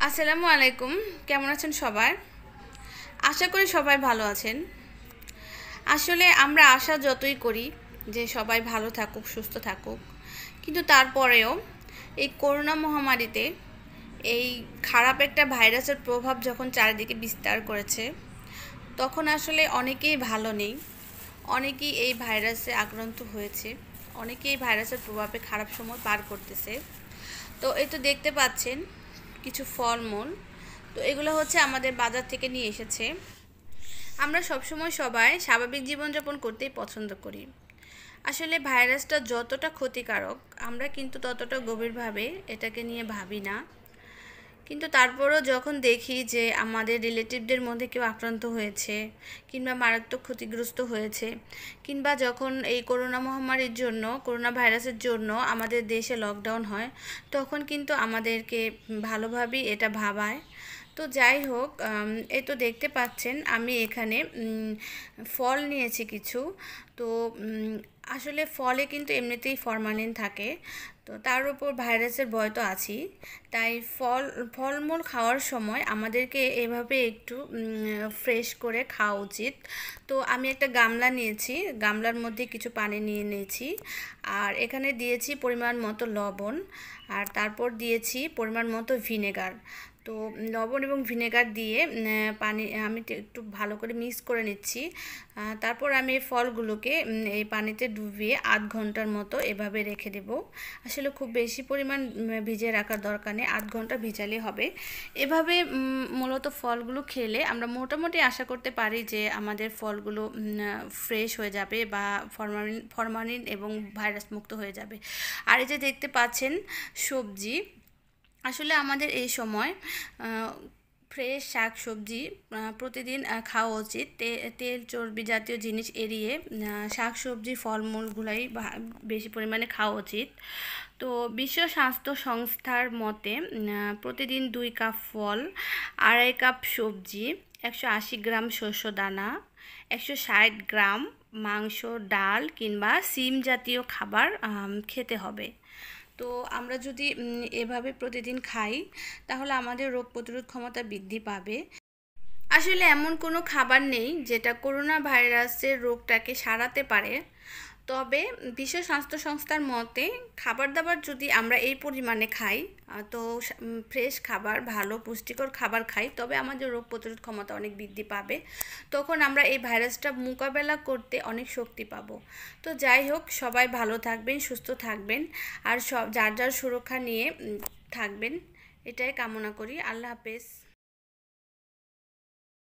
আসসালামু আলাইকুম। কেমন আছেন সবাই? আশা করি সবাই ভালো আছেন। আসলে আমরা আশা যতই করি যে সবাই ভালো থাকুক, সুস্থ থাকুক, কিন্তু তারপরেও এই করোনা মহামারীতে এই খারাপ একটা ভাইরাসের প্রভাব যখন চারিদিকে বিস্তার করেছে, তখন আসলে অনেকেই ভালো নেই। অনেকেই এই ভাইরাসে আক্রান্ত হয়েছে, অনেকেই এই ভাইরাসের প্রভাবে খারাপ সময় পার করতেছে। তো এই তো দেখতে পাচ্ছেন কিছু ফলমূল, তো এগুলো হচ্ছে আমাদের বাজার থেকে নিয়ে এসেছে। আমরা সবসময় সবাই স্বাভাবিক জীবনযাপন করতেই পছন্দ করি। আসলে ভাইরাসটা যতটা ক্ষতিকারক, আমরা কিন্তু ততটা গভীরভাবে এটাকে নিয়ে ভাবি না। কিন্তু তারপরও যখন দেখি যে আমাদের রিলেটিভদের মধ্যে কেউ আক্রান্ত হয়েছে কিংবা মারাত্মক ক্ষতিগ্রস্ত হয়েছে, কিংবা যখন এই করোনা মহামারীর জন্য, করোনা ভাইরাসের জন্য আমাদের দেশে লকডাউন হয়, তখন কিন্তু আমাদেরকে ভালোভাবেই এটা ভাবায়। তো যাই হোক, এই তো দেখতে পাচ্ছেন আমি এখানে ফল নিয়েছি কিছু। তো আসলে ফলে কিন্তু এমনিতেই ফরমালিন থাকে, তো তার উপর ভাইরাসের ভয় তো আছেই। তাই ফলমূল খাওয়ার সময় আমাদেরকে এভাবে একটু ফ্রেশ করে খাওয়া উচিত। তো আমি একটা গামলা নিয়েছি, গামলার মধ্যে কিছু পানি নিয়ে নিয়েছি, আর এখানে দিয়েছি পরিমাণ মতো লবণ, আর তারপর দিয়েছি পরিমাণ মতো ভিনেগার। তো লবণ এবং ভিনেগার দিয়ে পানি আমি একটু ভালো করে মিক্স করে নিচ্ছি। তারপর আমি এই ফলগুলোকে এই পানিতে ডুবিয়ে আধ ঘন্টার মতো এভাবে রেখে দেব। আসলে খুব বেশি পরিমাণ ভিজিয়ে রাখার দরকার নেই, আধ ঘন্টা ভিজালেই হবে। এভাবে মূলত ফলগুলো খেলে আমরা মোটামুটি আশা করতে পারি যে আমাদের ফলগুলো ফ্রেশ হয়ে যাবে বা ফরমালিন এবং ভাইরাস মুক্ত হয়ে যাবে। আর এই যে দেখতে পাচ্ছেন সবজি, আসলে আমাদের এই সময় ফ্রেশ শাক সবজি প্রতিদিন খাওয়া উচিত। তেল চর্বি জাতীয় জিনিস এড়িয়ে শাক সবজি ফলমূলগুলাই বেশি পরিমাণে খাওয়া উচিত। তো বিশ্ব স্বাস্থ্য সংস্থার মতে প্রতিদিন 2 কাপ ফল, 2.5 কাপ সবজি, 180 গ্রাম শস্য দানা, 160 গ্রাম মাংস, ডাল কিংবা সিম জাতীয় খাবার খেতে হবে। তো আমরা যদি এভাবে প্রতিদিন খাই, তাহলে আমাদের রোগ প্রতিরোধ ক্ষমতা বৃদ্ধি পাবে। আসলে এমন কোনো খাবার নেই যেটা করোনা ভাইরাসের রোগটাকে সারাতে পারে। তবে বিশ্ব স্বাস্থ্য সংস্থার মতে খাবার দাবার যদি আমরা এই পরিমাণে খাই, তো ফ্রেশ খাবার, ভালো পুষ্টিকর খাবার খাই, তবে আমাদের রোগ প্রতিরোধ ক্ষমতা অনেক বৃদ্ধি পাবে। তখন আমরা এই ভাইরাসটা মোকাবেলা করতে অনেক শক্তি পাবো। তো যাই হোক, সবাই ভালো থাকবেন, সুস্থ থাকবেন, আর যার যার সুরক্ষা নিয়ে থাকবেন, এটাই কামনা করি। আল্লাহ হাফেজ।